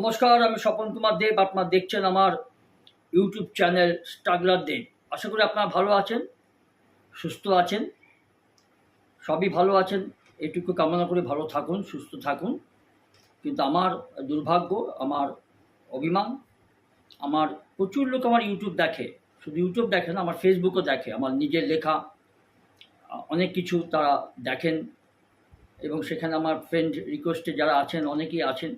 নমস্কার, আমি স্বপন কুমার দেব। আপনারা দেখছেন আমার ইউটিউব চ্যানেল স্ট্রাগলার দেব। আশা করি আপনারা ভালো আছেন, সুস্থ আছেন, সবই ভালো আছেন। এটুকু কামনা করে ভালো থাকুন, সুস্থ থাকুন। কিন্তু আমার দুর্ভাগ্য, আমার অভিমান, আমার প্রচুর লোক আমার ইউটিউব দেখে। শুধু ইউটিউব দেখে না, আমার ফেসবুকও দেখে। আমার নিজের লেখা অনেক কিছু তারা দেখেন এবং সেখানে আমার ফ্রেন্ড রিকোয়েস্টে যারা আছেন অনেকেই আছেন,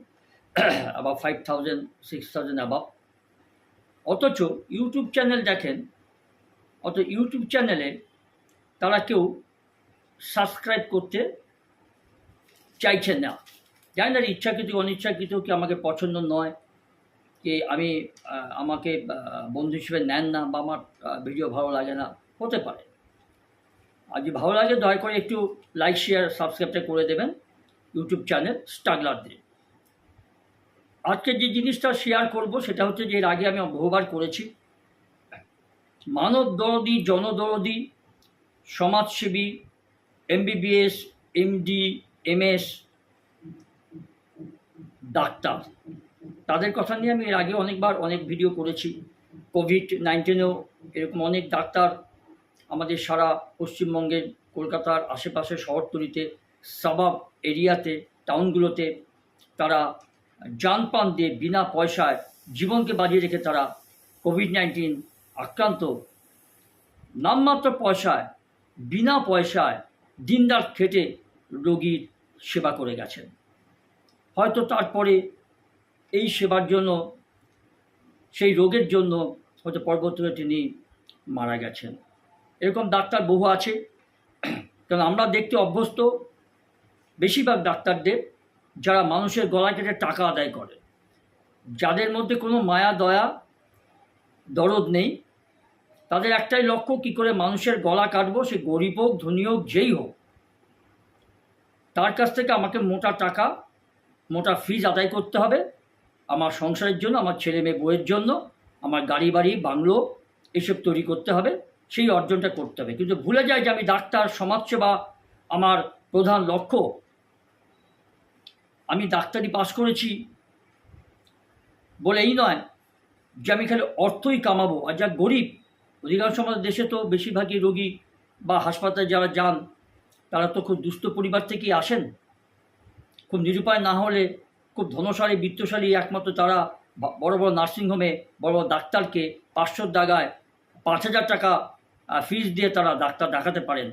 আবার 5000 6000 অ্যাবাভ। অথচ ইউটিউব চ্যানেল দেখেন, ইউটিউব চ্যানেলে তারা কেউ সাবস্ক্রাইব করতে চাইছেন না। জানি না ইচ্ছাকৃত অনিচ্ছাকৃত, কি আমাকে পছন্দ নয়, কি আমাকে বন্ধু হিসেবে নেন না, বা আমার ভিডিও ভালো লাগে না, হতে পারে। আর যদি ভালো লাগে দয়া করে একটু লাইক শেয়ার সাবস্ক্রাইবটা করে দেবেন ইউটিউব চ্যানেল স্ট্রাগলার দিয়ে। আজকে যে জিনিসটা শেয়ার করব সেটা হচ্ছে যে এর আগে আমি বহুবার করেছি। মানব দরদি, জনদরদি, সমাজসেবী, এমবিবিএস, এমডি, এমএস ডাক্তার, তাদের কথা নিয়ে আমি এর আগে অনেকবার অনেক ভিডিও করেছি। কোভিড-19-এও এরকম অনেক ডাক্তার আমাদের সারা পশ্চিমবঙ্গের কলকাতার আশেপাশে শহরতলিতে, সাবাব এরিয়াতে, টাউনগুলোতে তারা জানপ্রাণ দিয়ে বিনা পয়সায় জীবনকে বাজিয়ে রেখে তারা কোভিড-19 আক্রান্ত নামমাত্র পয়সায়, বিনা পয়সায় দিনরাত খেটে রোগীর সেবা করে গেছেন। হয়তো তারপরে এই সেবার জন্য, সেই রোগের জন্য হয়তো পরবর্তীতে তিনি মারা গেছেন। এরকম ডাক্তার বহু আছে। কারণ আমরা দেখতে অভ্যস্ত বেশিরভাগ ডাক্তারদের যারা মানুষের গলা কেটে টাকা আদায় করে, যাদের মধ্যে কোনো মায়া দয়া দরদ নেই। তাদের একটাই লক্ষ্য, কী করে মানুষের গলা কাটবো, সে গরিব হোক ধনী হোক যেই হোক, তার কাছ থেকে আমাকে মোটা টাকা, মোটা ফিজ আদায় করতে হবে। আমার সংসারের জন্য, আমার ছেলে মেয়ে বউয়ের জন্য, আমার গাড়ি বাড়ি বাংলো এসব তৈরি করতে হবে, সেই অর্জনটা করতে হবে। কিন্তু ভুলে যায় যে আমি ডাক্তার, সমাজসেবা আমার প্রধান লক্ষ্য। আমি ডাক্তারি পাশ করেছি বলে এই নয় যে আমি খালি অর্থই কামাবো। আর যা গরিব, অধিকাংশ আমাদের দেশে তো বেশিরভাগই রোগী বা হাসপাতালে যারা যান তারা তো খুব দুস্থ পরিবার থেকেই আসেন। খুব নিরুপায় না হলে, খুব ধনশালী বিত্তশালী একমাত্র তারা বড় বড় নার্সিংহোমে বড় বড় ডাক্তারকে 500 টাকায় 5000 টাকা ফিজ দিয়ে তারা ডাক্তার দেখাতে পারেন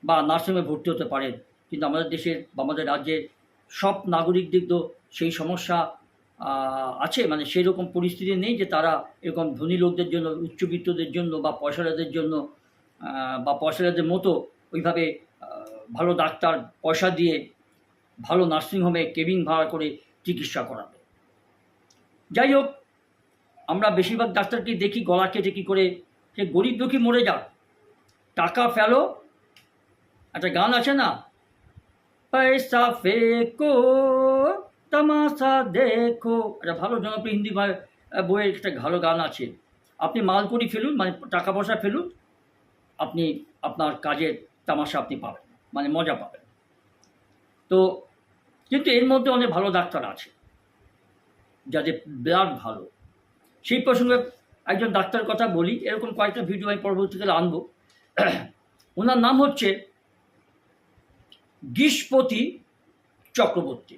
বা নার্সিংহোমে ভর্তি হতে পারেন। কিন্তু আমাদের দেশের বা আমাদের রাজ্যের সব নাগরিকদের তো সেই সমস্যা আছে, মানে সেই রকম পরিস্থিতি নেই যে তারা এরকম ধনী লোকদের জন্য, উচ্চবিত্তদের জন্য বা পয়সাদারদের জন্য বা পয়সাদারদের মতো ওইভাবে ভালো ডাক্তার পয়সা দিয়ে ভালো নার্সিংহোমে কেবিন ভাড়া করে চিকিৎসা করাবে। যাই হোক, আমরা বেশিরভাগ ডাক্তারকে দেখি গলা কেটে কী করে সে গরিব দুঃখী মরে যাক, টাকা ফেলো। একটা গান আছে না, পয়সা ফেকো তামাশা দেখো, একটা ভালো জনপ্রিয় হিন্দি বইয়ের একটা ভালো গান আছে। আপনি মালকড়ি ফেলুন, মানে টাকা পয়সা ফেলুন, আপনি আপনার কাজের তামাশা আপনি পাবেন, মানে মজা পাবেন। তো কিন্তু এর মধ্যে অনেক ভালো ডাক্তার আছে যাদের ব্লাড ভালো। সেই প্রসঙ্গে একজন ডাক্তার কথা বলি, এরকম কয়েকটা ভিডিও আমি পরবর্তীকালে আনবো। ওনার নাম হচ্ছে গীশপতি চক্রবর্তী।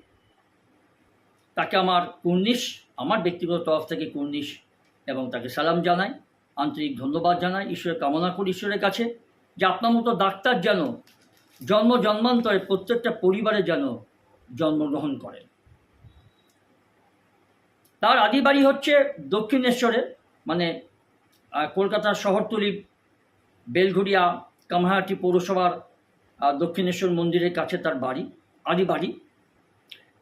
তাকে আমার কুর্নিশ, আমার ব্যক্তিগত তরফ থেকে কুর্নিশ এবং তাকে সালাম জানাই, আন্তরিক ধন্যবাদ জানাই। ঈশ্বরের কামনা করি ঈশ্বরের কাছে যে আপনার মতো ডাক্তার যেন জন্ম জন্মান্তরে প্রত্যেকটা পরিবারে যেন জন্মগ্রহণ করেন। তার আদি বাড়ি হচ্ছে দক্ষিণেশ্বরে, মানে কলকাতার শহরতলি বেলঘড়িয়া কামারহাটি পৌরসভার দক্ষিণেশ্বর মন্দিরের কাছে তার বাড়ি, আদি বাড়ি।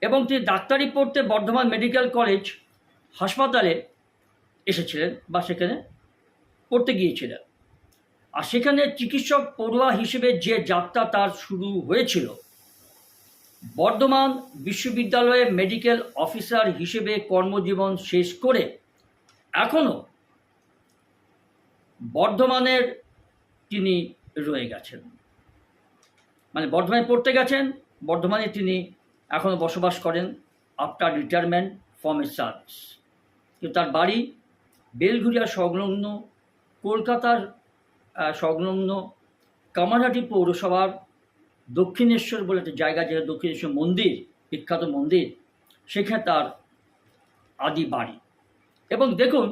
এবং তিনি ডাক্তারি পড়তে বর্ধমান মেডিকেল কলেজ হাসপাতালে এসেছিলেন বা সেখানে পড়তে গিয়েছিলেন। আর সেখানে চিকিৎসক পড়ুয়া হিসেবে যে যাত্রা তার শুরু হয়েছিল, বর্ধমান বিশ্ববিদ্যালয়ে মেডিকেল অফিসার হিসেবে কর্মজীবন শেষ করে এখনও বর্ধমানের তিনি রয়ে গেছেন। মানে বর্ধমানে পড়তে গেছেন, বর্ধমানে তিনি এখনও বসবাস করেন after retirement from a service. কিন্তু তার বাড়ি বেলঘরিয়া সংলগ্ন কলকাতার সংলগ্ন কামারহাটি পৌরসভার দক্ষিণেশ্বর বলে একটা জায়গা, যেটা দক্ষিণেশ্বর মন্দির, বিখ্যাত মন্দির, সেখানে তার আদি বাড়ি। এবং দেখুন,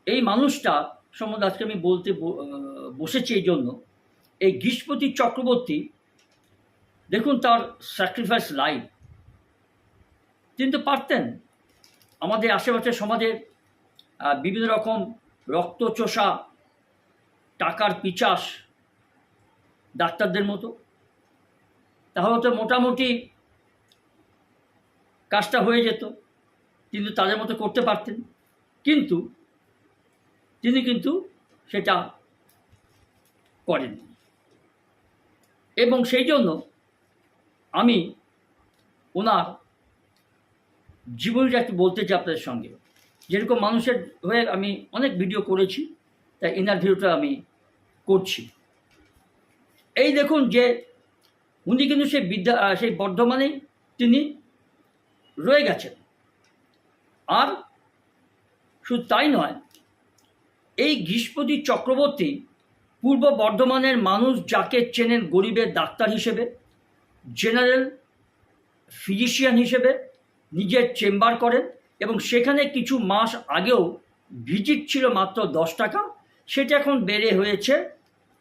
এই মানুষটা সম্বন্ধে আজকে আমি বলতে বসেছি এই জন্য, এই গীষ্পতি চক্রবর্তী, দেখুন তার স্যাক্রিফাইস লাইফ। তিনি তো পারতেন আমাদের আশেপাশের সমাজের বিভিন্ন রকম রক্তচোষা, টাকার পিচাস ডাক্তারদের মতো, তাহলে তো মোটামুটি কাজটা হয়ে যেত, কিন্তু তাদের মতো করতে পারতেন। কিন্তু তিনি সেটা করেননি। এবং সেই জন্য আমি ওনার জীবনীটা একটু বলতে চাই আপনাদের সঙ্গে। যেরকম মানুষের হয়ে আমি অনেক ভিডিও করেছি, তাই এনার ভিডিওটা আমি করছি। এই দেখুন যে উনি কিন্তু সেই বর্ধমানে তিনি রয়ে গেছেন। আর শুধু তাই নয়, এই গীষ্পতি চক্রবর্তী পূর্ব বর্ধমানের মানুষ যাকে চেনেন গরিবের ডাক্তার হিসেবে, জেনারেল ফিজিশিয়ান হিসেবে নিজের চেম্বার করেন, এবং সেখানে কিছু মাস আগেও ভিজিট ছিল মাত্র 10 টাকা, সেটা এখন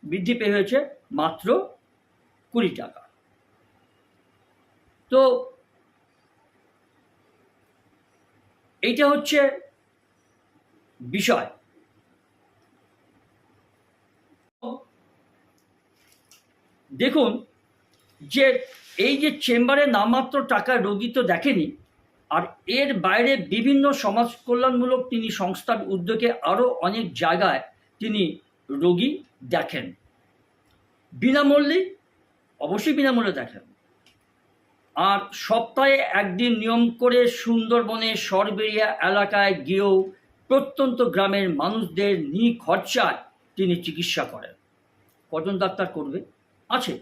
বৃদ্ধি পেয়ে হয়েছে মাত্র 20 টাকা। তো এইটা হচ্ছে বিষয়। দেখুন যে এই যে চেম্বারে নামমাত্র টাকার রোগী তো দেখেনি, আর এর বাইরে বিভিন্ন সমাজ কল্যাণমূলক তিনি সংস্থার উদ্যোগে আরও অনেক জায়গায় তিনি রোগী দেখেন বিনামূল্যে, অবশ্যই বিনামূল্যে দেখেন। আর সপ্তাহে একদিন নিয়ম করে সুন্দরবনে সরবেরিয়া এলাকায় গিয়েও প্রত্যন্ত গ্রামের মানুষদের নিখরচায় তিনি চিকিৎসা করেন। কজন ডাক্তার করবে? আছে।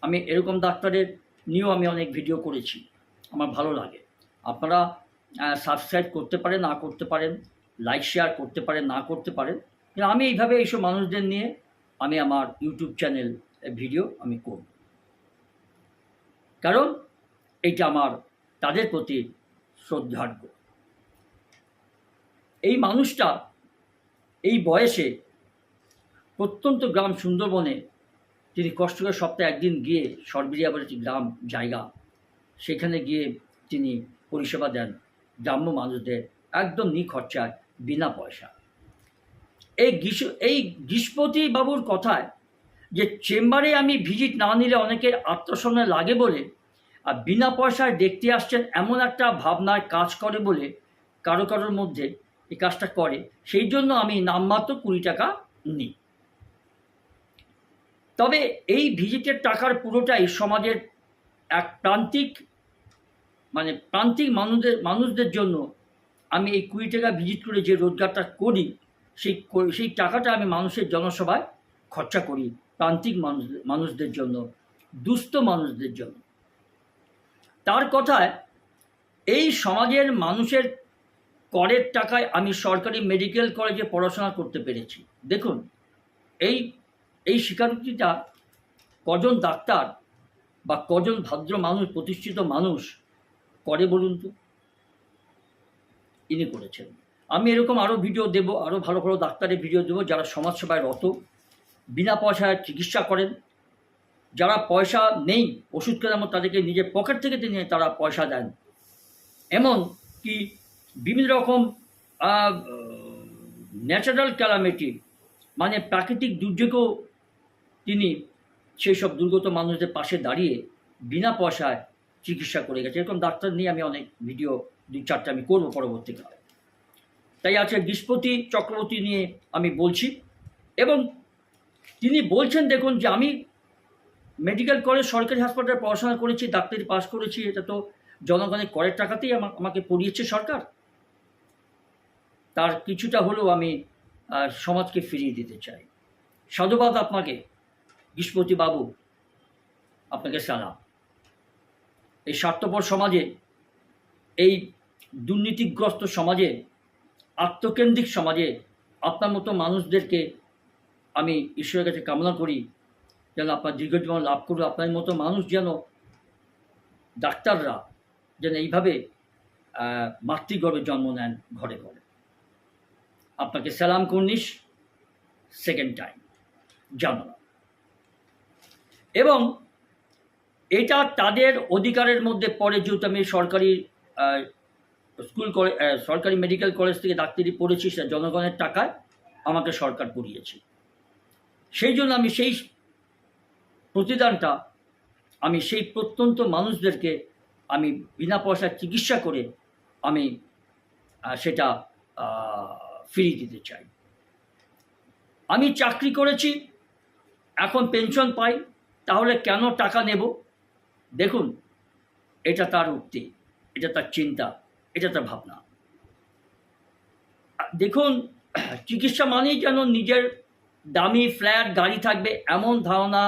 আমি এরকম ডাক্তারের নিয়েও আমি অনেক ভিডিও করেছি, আমার ভালো লাগে। আপনারা সাবস্ক্রাইব করতে পারেন, না করতে পারেন, লাইক শেয়ার করতে পারেন, না করতে পারেন, কিন্তু আমি এইভাবে এইসব মানুষদের নিয়ে আমি আমার ইউটিউব চ্যানেল ভিডিও আমি করব, কারণ এইটা আমার তাদের প্রতি শ্রদ্ধার্ঘ্য। এই মানুষটা এই বয়সে প্রত্যন্ত গ্রাম সুন্দরবনে তিনি কষ্ট করে সপ্তাহে একদিন গিয়ে, সরবেরিয়া বলে একটি গ্রাম জায়গা, সেখানে গিয়ে তিনি পরিষেবা দেন গ্রাম্য মানুষদের একদম নিখরচায়, বিনা পয়সা। এই গীষ্পতি বাবুর কথায় যে চেম্বারে আমি ভিজিট না নিলে অনেকের আত্মসম্মান লাগে বলে আর বিনা পয়সায় দেখতে আসছেন, এমন একটা ভাবনায় কাজ করে বলে কারোর মধ্যে এই কাজটা করে, সেই জন্য আমি নামমাত্র 20 টাকা নিই। তবে এই ভিজিটের টাকার পুরোটাই সমাজের এক প্রান্তিক মানুষদের জন্য আমি এই 20 টাকা ভিজিট করে যে রোজগারটা করি, সেই টাকাটা আমি মানুষের জনসভায় খরচা করি, প্রান্তিক মানুষদের জন্য, দুস্থ মানুষদের জন্য। তার কথায় এই সমাজের মানুষের করের টাকায় আমি সরকারি মেডিকেল কলেজে পড়াশোনা করতে পেরেছি। দেখুন এই স্বীকারোক্তিটা কজন ডাক্তার বা কজন ভদ্র মানুষ, প্রতিষ্ঠিত মানুষ করে বলুন তো? ইনি করেছেন। আমি এরকম আরও ভিডিও দেব, আরও ভালো ভালো ডাক্তারের ভিডিও দেবো যারা সমাজসেবায় রত, বিনা পয়সায় চিকিৎসা করেন, যারা পয়সা নেই ওষুধ কেনার মতো, তাদেরকে নিজের পকেট থেকে নিয়ে তারা পয়সা দেন। এমন কি বিভিন্ন রকম ন্যাচারাল ক্যালামিটি, মানে প্রাকৃতিক দুর্যোগেও তিনি সেই সব দুর্গত মানুষদের পাশে দাঁড়িয়ে বিনা পয়সায় চিকিৎসা করে গেছে। এরকম ডাক্তার নিয়ে আমি অনেক ভিডিও 2-4টা আমি করবো পরবর্তীকালে। তাই আছে গীষ্পতি চক্রবর্তী নিয়ে আমি বলছি। এবং তিনি বলছেন, দেখুন যে আমি মেডিকেল কলেজ সরকারি হাসপাতালে পড়াশোনা করেছি, ডাক্তারি পাস করেছি, এটা তো জনগণের করের টাকাতেই আমাকে পড়িয়েছে সরকার। তার কিছুটা হলেও আমি সমাজকে ফিরিয়ে দিতে চাই। সাধুবাদ আপনাকে গীষ্পতি বাবু, আপনাকে সালাম। এই স্বার্থপর সমাজে এই দুর্নীতিগ্রস্ত সমাজে, আত্মকেন্দ্রিক সমাজে আপনার মতো মানুষদেরকে আমি ঈশ্বরের কাছে কামনা করি যেন আপনার দীর্ঘজীবন লাভ করুন। আপনার মতো মানুষ যেন, ডাক্তাররা যেন এইভাবে মাতৃগর্ভে জন্ম নেন ঘরে ঘরে। আপনাকে সালাম কর্নিশ, সেকেন্ড টাইম জানালাম। এবং এটা তাদের অধিকারের মধ্যে পড়ে, যেহেতু আমি সরকারি সরকারি মেডিকেল কলেজ থেকে ডাক্তারি পড়েছি, সে জনগণের টাকায় আমাকে সরকার পড়িয়েছে। সেই জন্য আমি সেই প্রতিদানটা আমি সেই প্রত্যন্ত মানুষদেরকে আমি বিনা পয়সায় চিকিৎসা করে আমি সেটা ফিরিয়ে দিতে চাই। আমি চাকরি করেছি, এখন পেনশন পাই, তাহলে কেন টাকা নেব? দেখুন, এটা তার উক্তি, এটা তার চিন্তা, এটা তার ভাবনা। দেখুন, চিকিৎসা মানেই যেন নিজের দামি ফ্ল্যাট গাড়ি থাকবে এমন ধারণা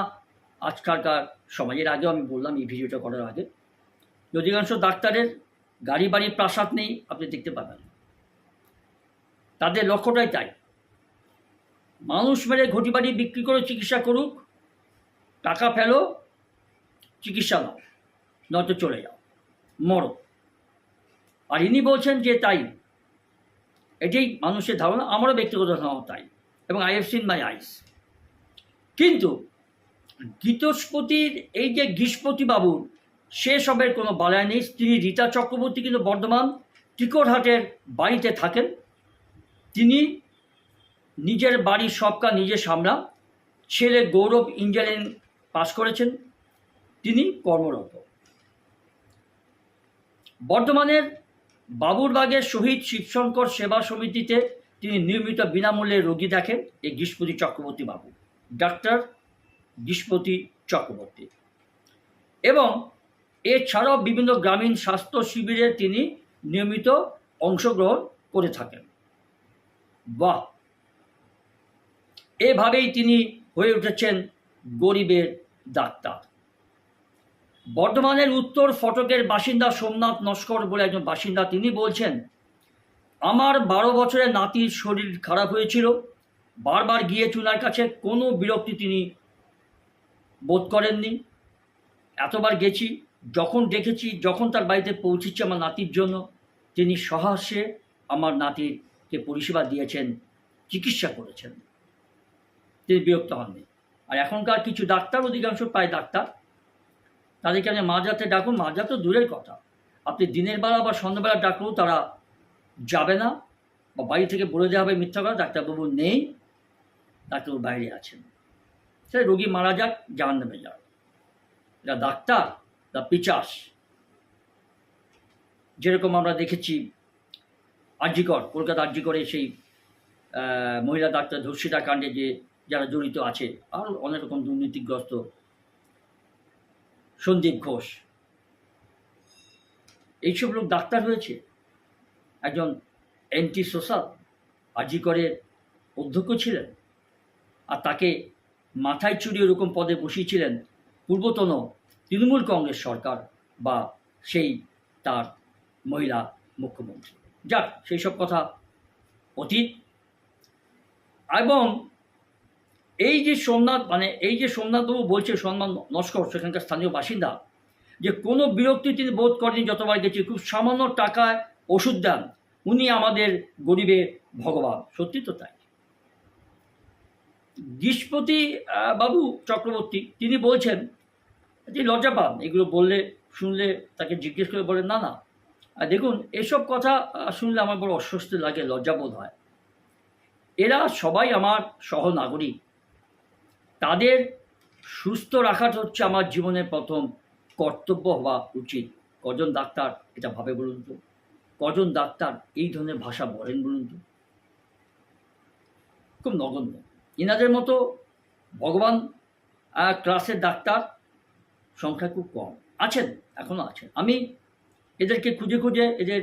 আজকালকার সমাজের। আগেও আমি বললাম এই ভিডিওটা করার আগে, অধিকাংশ ডাক্তারের গাড়ি বাড়ি প্রাসাদ নেই, আপনি দেখতে পাবেন। তাদের লক্ষ্যটাই তাই, মানুষ মেরে ঘটি বাড়ি বিক্রি করে চিকিৎসা করুক, টাকা ফেলো, চিকিৎসা নাও, নয়তো চলে যাও, মরো। আর ইনি বলছেন যে তাই, এটাই মানুষের ধারণা, আমারও ব্যক্তিগত ধারণা তাই, এবং আই হ্যাভ সিন মাই আইস। কিন্তু গীতস্পতির এই যে গীষ্পতি বাবুর, সে সবের কোনো বালায় নেই। স্ত্রী রীতা চক্রবর্তী কিন্তু বর্ধমান টিকরহাটের বাড়িতে থাকেন। তিনি নিজের বাড়ির সব কাজ নিজে সামলান। ছেলে গৌরব ইঞ্জিনিয়ারিং পাস করেছেন, তিনি কর্মরত। বর্ধমানের বাবুরবাগের শহীদ শিবশঙ্কর সেবা সমিতিতে তিনি নিয়মিত বিনামূল্যে রোগী দেখেন। এই গীষ্পতি চক্রবর্তী বাবু, ডাক্তার গীষ্পতি চক্রবর্তী। এবং এছাড়াও বিভিন্ন গ্রামীণ স্বাস্থ্য শিবিরে তিনি নিয়মিত অংশগ্রহণ করে থাকেন। বাহ, এভাবেই তিনি হয়ে উঠেছেন গরিবের ডাক্তার। বর্ধমানের উত্তর ফটকের বাসিন্দা সোমনাথ নস্কর বলে একজন বাসিন্দা, তিনি বলছেন, আমার 12 বছরের নাতির শরীর খারাপ হয়েছিল, বারবার গিয়েছি ওনার কাছে, কোনো বিরক্তি তিনি বোধ করেননি। এতবার গেছি, যখন দেখেছি, যখন তার বাড়িতে পৌঁছেছি আমার নাতির জন্য, তিনি সহাস্যে আমার নাতিকে পরিষেবা দিয়েছেন, চিকিৎসা করেছেন, তিনি বিরক্ত হননি। আর এখনকার কিছু ডাক্তার, অধিকাংশ প্রায় ডাক্তার, তাদেরকে আপনি মাঝরাতে ডাকুন, মাঝরাত তো দূরের কথা, আপনি দিনের বেলা বা সন্ধ্যাবেলা ডাকলেও তারা যাবে না, বা বাড়ি থেকে বলে দেওয়া হবে মিথ্যা কথা, ডাক্তারবাবু নেই, ডাক্তারবাবু বাইরে আছেন। সে রোগী মারা যাক, জাহান্নামে যাক, এটা ডাক্তার দা পিচাস। যেরকম আমরা দেখেছি আরজিকর, কলকাতা আরজিকরে সেই মহিলা ডাক্তার ধর্ষিতা কাণ্ডে যে যারা জড়িত আছে, আর অনেক রকম দুর্নীতিগ্রস্ত, সন্দীপ ঘোষ, এইসব লোক ডাক্তার হয়েছে। একজন অ্যান্টি সোশ্যাল আরজিকরের অধ্যক্ষ ছিলেন, আর তাকে মাথায় চুরি ওরকম পদে বসিয়েছিলেন পূর্বতন তৃণমূল কংগ্রেস সরকার বা সেই তার মহিলা মুখ্যমন্ত্রী। যাক, সেই সব কথা অতীত। এবং এই যে সোমনাথবাবু বলছে, সোমনাথ নস্কর সেখানকার স্থানীয় বাসিন্দা, যে কোনো বিরক্তি তিনি বোধ করেনি, যতবার গেছি খুব সামান্য টাকায় ওষুধ দেন, উনি আমাদের গরিবের ভগবান। সত্যি তো তাই। গীষ্পতি বাবু চক্রবর্তী তিনি বলছেন যে লজ্জা পান এগুলো বললে, শুনলে। তাকে জিজ্ঞেস করে বলেন, না না, দেখুন এসব কথা শুনলে আমার বড় অস্বস্তি লাগে, লজ্জাবোধ হয়। এরা সবাই আমার সহনাগরিক, তাদের সুস্থ রাখাটা হচ্ছে আমার জীবনের প্রথম কর্তব্য হওয়া উচিত। কজন ডাক্তার এটা ভাবে বলুন তো? কজন ডাক্তার এই ধরনের ভাষা বলেন বলুন তো? খুব নগণ্য। এনাদের মতো ভগবান ক্লাসের ডাক্তার সংখ্যা খুব কম আছেন, এখনও আছেন। আমি এদেরকে খুঁজে খুঁজে এদের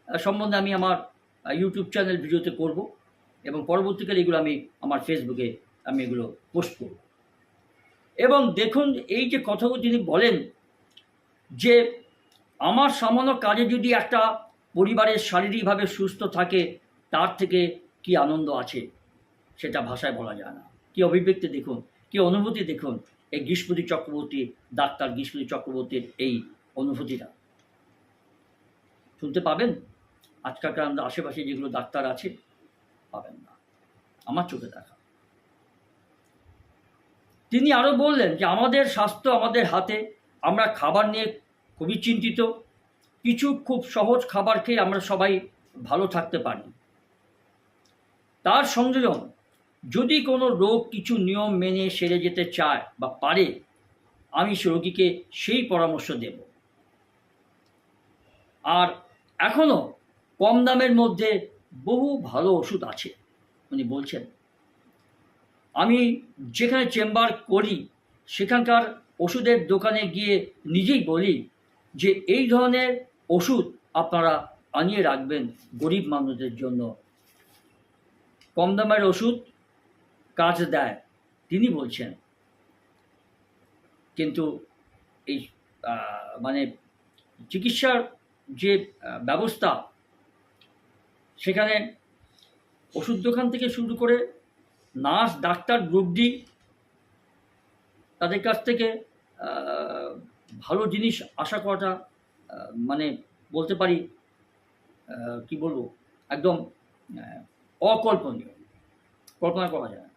সম্বন্ধে আমি আমার ইউটিউব চ্যানেল ভিডিওতে করব, এবং পরবর্তীকালে এগুলো আমি আমার ফেসবুকে আমি এগুলো পোস্ট করব। এবং দেখুন, এই যে কথাগুলো তিনি বলেন যে আমার সামান্য কাজে যদি একটা পরিবারের শারীরিকভাবে সুস্থ থাকে, তার থেকে কি আনন্দ আছে সেটা ভাষায় বলা যায় না। কি অভিব্যক্তি দেখুন, কি অনুভূতি দেখুন এই গীষ্মতি চক্রবর্তী, ডাক্তার গীষ্মতি চক্রবর্তীর এই অনুভূতিটা শুনতে পাবেন। আজকালকার আমাদের আশেপাশে যেগুলো ডাক্তার আছে পাবেন না, আমার চোখে দেখা। তিনি আরও বললেন যে আমাদের স্বাস্থ্য আমাদের হাতে, আমরা খাবার নিয়ে খুবই চিন্তিত। কিছু খুব সহজ খাবার খেয়ে আমরা সবাই ভালো থাকতে পারি। তার সংযোজন, যদি কোনো রোগ কিছু নিয়ম মেনে সেরে যেতে চায় বা পারে, আমি সে রোগীকে সেই পরামর্শ দেব। আর এখনও কম দামের মধ্যে বহু ভালো ওষুধ আছে। উনি বলছেন, আমি যেখানে চেম্বার করি সেখানকার ওষুধের দোকানে গিয়ে নিজেই বলি যে এই ধরনের ওষুধ আপনারা আনিয়ে রাখবেন গরিব মানুষদের জন্য। কম দামের ওষুধ কাজ দেয়, তিনি বলছেন। কিন্তু এই মানে চিকিৎসার যে ব্যবস্থা, সেখানে ওষুধ দোকান থেকে শুরু করে নার্স, ডাক্তার, গ্রুপ ডি, তাদের কাছ থেকে ভালো জিনিস আশা করাটা মানে বলতে পারি কি বলবো, একদম অকল্পনীয়, কল্পনা করা যায় না।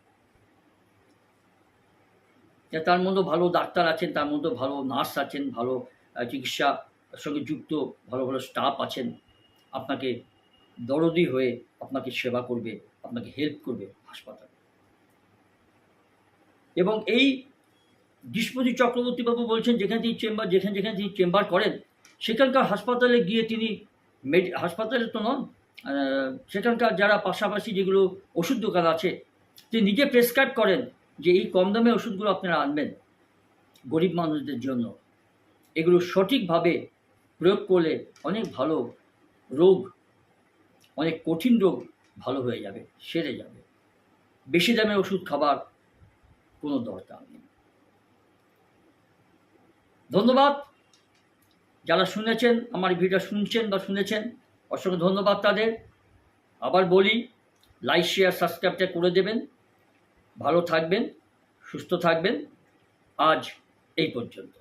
তার মধ্যে ভালো ডাক্তার আছেন, তার মধ্যে ভালো নার্স আছেন, ভালো চিকিৎসার সঙ্গে যুক্ত ভালো ভালো স্টাফ আছেন, আপনাকে দরদি হয়ে আপনাকে সেবা করবে, আপনাকে হেল্প করবে হাসপাতালে। এবং এই গীষ্মতি চক্রবর্তীবাবু বলছেন যেখানে তিনি চেম্বার করেন সেখানকার হাসপাতালে গিয়ে তিনি হাসপাতালে তো নন, সেখানকার যারা পাশাপাশি যেগুলো ওষুধ দোকান আছে, তিনি নিজে প্রেসক্রাইব করেন যে এই কম দামে ওষুধগুলো আপনারা আনবেন গরিব মানুষদের জন্য। এগুলো সঠিকভাবে প্রয়োগ করলে অনেক ভালো রোগ, অনেক কঠিন রোগ ভালো হয়ে যাবে, সেরে যাবে। বেশি দামে ওষুধ খাবার কোনো দরকার নেই। ধন্যবাদ যারা শুনেছেন, আমার ভিডিও শুনছেন বা শুনেছেন, অসংখ্য ধন্যবাদ তাদের। আবার বলি, লাইক, শেয়ার, সাবস্ক্রাইবটা করে দেবেন। ভালো থাকবেন, সুস্থ থাকবেন। আজ এই পর্যন্ত।